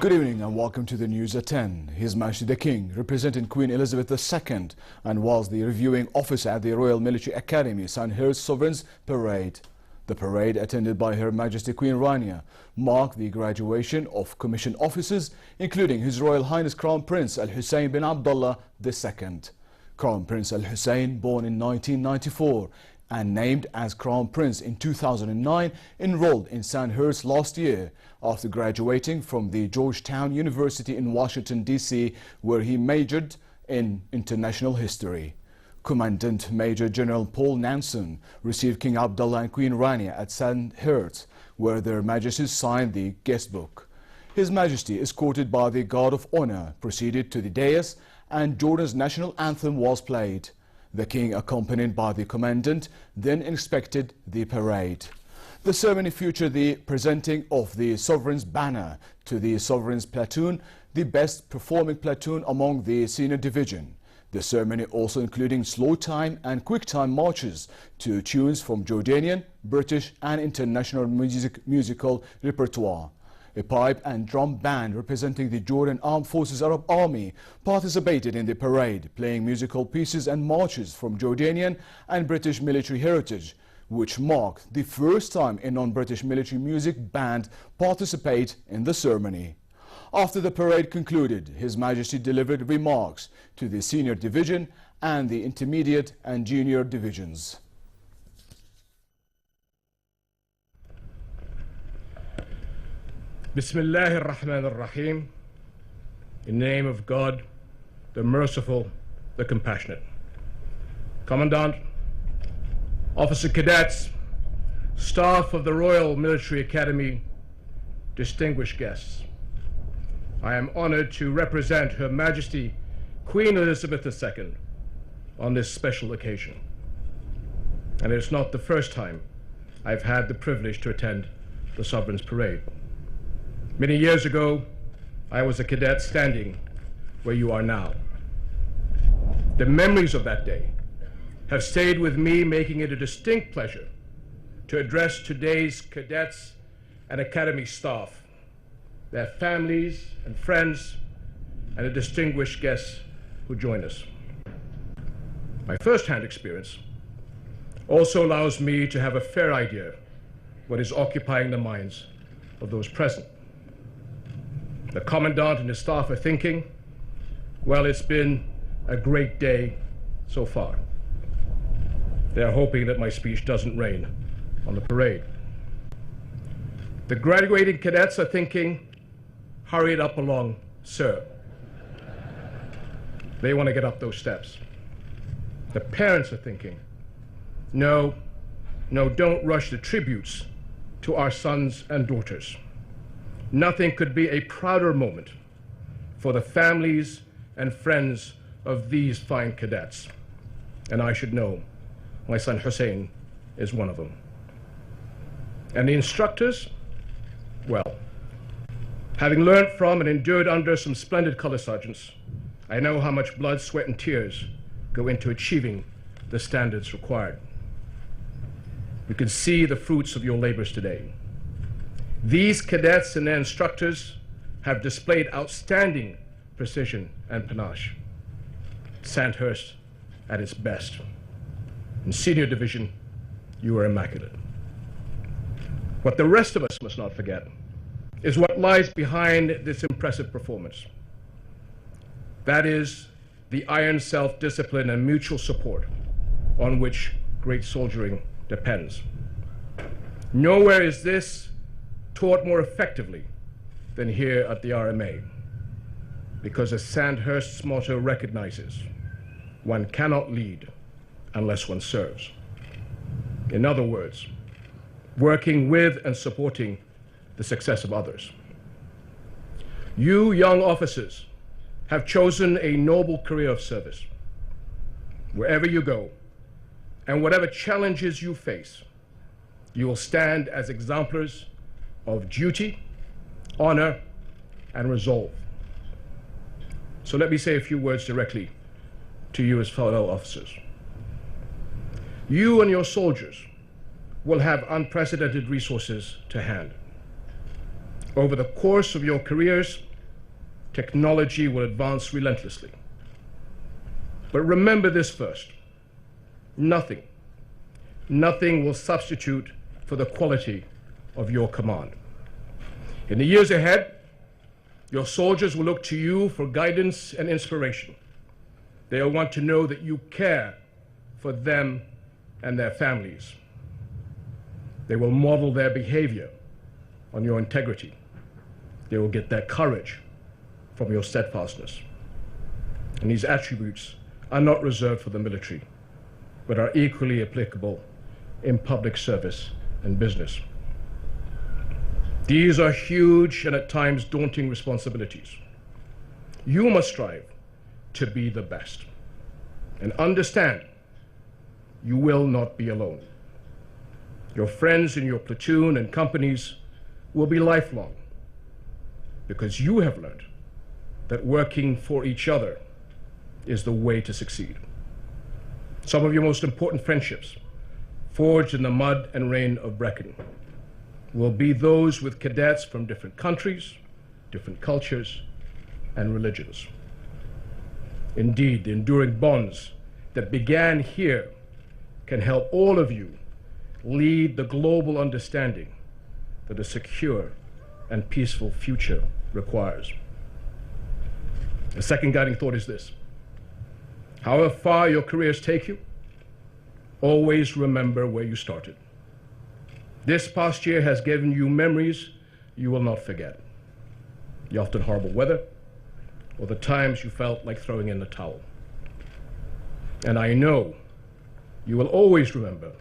Good evening and welcome to the news at 10. His Majesty the King, representing Queen Elizabeth II, and was the reviewing officer at the Royal Military Academy Sandhurst Sovereign's Parade. The parade, attended by Her Majesty Queen Rania, marked the graduation of commissioned officers, including His Royal Highness Crown Prince Al-Hussein bin Abdullah II. Crown Prince Al-Hussein, born in 1994 and named as Crown Prince in 2009, enrolled in Sandhurst last year after graduating from the Georgetown University in Washington, D.C., where he majored in international history. Commandant Major General Paul Nansen received King Abdullah and Queen Rania at Sandhurst, where their Majesties signed the guest book. His Majesty, escorted by the Guard of Honor, proceeded to the dais and Jordan's national anthem was played. The King, accompanied by the Commandant, then inspected the parade. The ceremony featured the presenting of the Sovereign's banner to the Sovereign's platoon, the best performing platoon among the senior division. The ceremony also including slow time and quick time marches to tunes from Jordanian, British and international musical repertoire. A pipe and drum band representing the Jordan Armed Forces Arab Army participated in the parade, playing musical pieces and marches from Jordanian and British military heritage, which marked the first time a non-British military music band participate in the ceremony. After the parade concluded, His Majesty delivered remarks to the senior division and the intermediate and junior divisions. Bismillah ar-Rahman ar-Rahim. In the name of God, the Merciful, the Compassionate. Commandant, officer cadets, staff of the Royal Military Academy, distinguished guests. I am honored to represent Her Majesty Queen Elizabeth II on this special occasion. And it's not the first time I've had the privilege to attend the Sovereign's Parade. Many years ago, I was a cadet standing where you are now. The memories of that day have stayed with me, making it a distinct pleasure to address today's cadets and Academy staff, their families and friends, and the distinguished guests who join us. My first-hand experience also allows me to have a fair idea what is occupying the minds of those present. The Commandant and his staff are thinking, well, it's been a great day so far. They're hoping that my speech doesn't rain on the parade. The graduating cadets are thinking, hurry it up along, sir. They want to get up those steps. The parents are thinking, no, don't rush the tributes to our sons and daughters. Nothing could be a prouder moment for the families and friends of these fine cadets. And I should know, my son Hussein is one of them. And the instructors, well, having learned from and endured under some splendid color sergeants, I know how much blood, sweat, and tears go into achieving the standards required. You can see the fruits of your labors today. These cadets and their instructors have displayed outstanding precision and panache. Sandhurst at its best. In senior division, you are immaculate. What the rest of us must not forget is what lies behind this impressive performance. That is the iron self-discipline and mutual support on which great soldiering depends. Nowhere is this taught more effectively than here at the RMA, because as Sandhurst's motto recognizes, one cannot lead unless one serves. In other words, working with and supporting the success of others. You young officers have chosen a noble career of service. Wherever you go, and whatever challenges you face, you will stand as exemplars of duty, honor, and resolve. So let me say a few words directly to you as fellow officers. You and your soldiers will have unprecedented resources to hand. Over the course of your careers, technology will advance relentlessly. But remember this first. Nothing will substitute for the quality of your command. In the years ahead, your soldiers will look to you for guidance and inspiration. They will want to know that you care for them and their families. They will model their behavior on your integrity. They will get their courage from your steadfastness. And these attributes are not reserved for the military, but are equally applicable in public service and business. These are huge and at times daunting responsibilities. You must strive to be the best. And understand, you will not be alone. Your friends in your platoon and companies will be lifelong, because you have learned that working for each other is the way to succeed. Some of your most important friendships, forged in the mud and rain of Brecon, will be those with cadets from different countries, different cultures, and religions. Indeed, the enduring bonds that began here can help all of you lead the global understanding that a secure and peaceful future requires. The second guiding thought is this: however far your careers take you, always remember where you started. This past year has given you memories you will not forget. The often horrible weather, or the times you felt like throwing in the towel. And I know you will always remember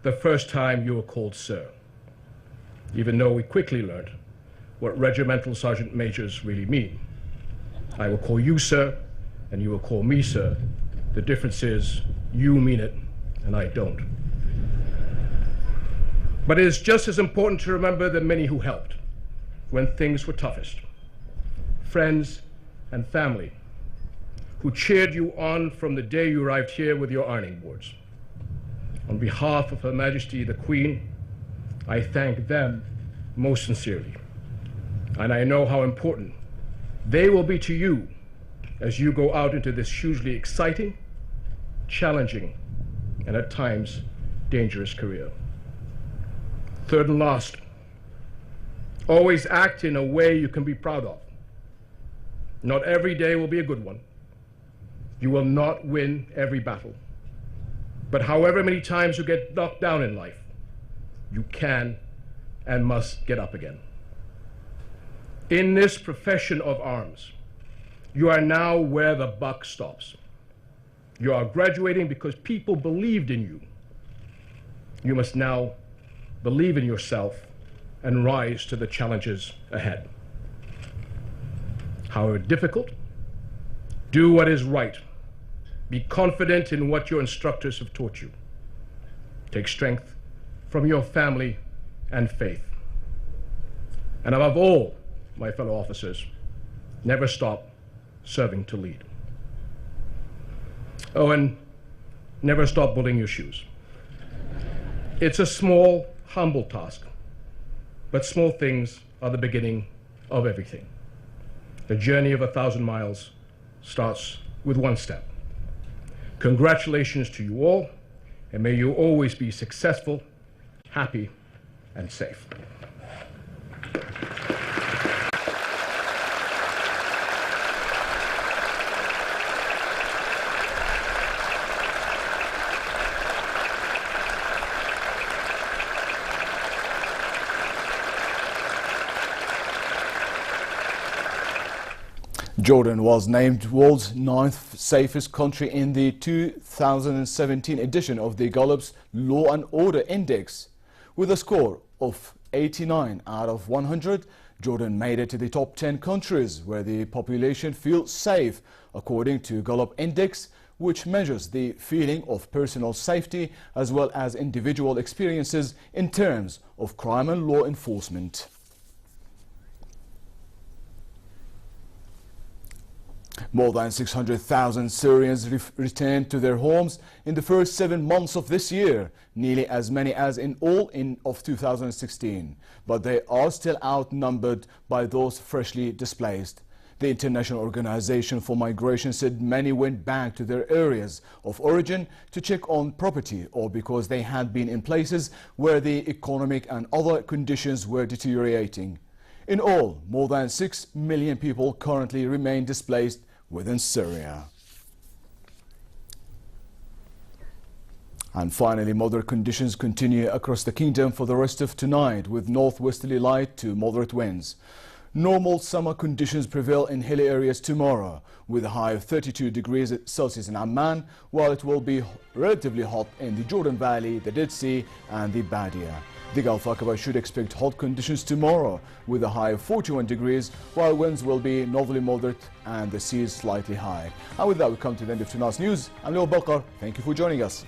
the first time you were called sir, even though we quickly learned what regimental sergeant majors really mean. I will call you sir, and you will call me sir. The difference is you mean it, and I don't. But it is just as important to remember the many who helped when things were toughest. Friends and family who cheered you on from the day you arrived here with your ironing boards. On behalf of Her Majesty the Queen, I thank them most sincerely. And I know how important they will be to you as you go out into this hugely exciting, challenging, and at times dangerous career. Third and last, always act in a way you can be proud of. Not every day will be a good one. You will not win every battle. But however many times you get knocked down in life, you can and must get up again. In this profession of arms, you are now where the buck stops. You are graduating because people believed in you. You must now believe in yourself and rise to the challenges ahead. However difficult, do what is right. Be confident in what your instructors have taught you. Take strength from your family and faith. And above all, my fellow officers, never stop serving to lead. Oh, and never stop building your shoes. It's a small, humble task, but small things are the beginning of everything. The journey of 1,000 miles starts with one step. Congratulations to you all, and may you always be successful, happy, and safe. Jordan was named world's 9th safest country in the 2017 edition of the Gallup's Law and Order Index. With a score of 89 out of 100, Jordan made it to the top 10 countries where the population feels safe, according to Gallup Index, which measures the feeling of personal safety as well as individual experiences in terms of crime and law enforcement. More than 600,000 Syrians returned to their homes in the first 7 months of this year, nearly as many as in all of 2016. But they are still outnumbered by those freshly displaced. The International Organization for Migration said many went back to their areas of origin to check on property or because they had been in places where the economic and other conditions were deteriorating. In all, more than 6 million people currently remain displaced within Syria. And finally, moderate conditions continue across the kingdom for the rest of tonight with northwesterly light to moderate winds. Normal summer conditions prevail in hilly areas tomorrow with a high of 32 degrees Celsius in Amman, while it will be relatively hot in the Jordan Valley, the Dead Sea and the Badia. The Gulf Aqaba should expect hot conditions tomorrow with a high of 41 degrees, while winds will be northerly moderate and the sea is slightly high. And with that, we come to the end of tonight's news. I'm Leo Bakar. Thank you for joining us.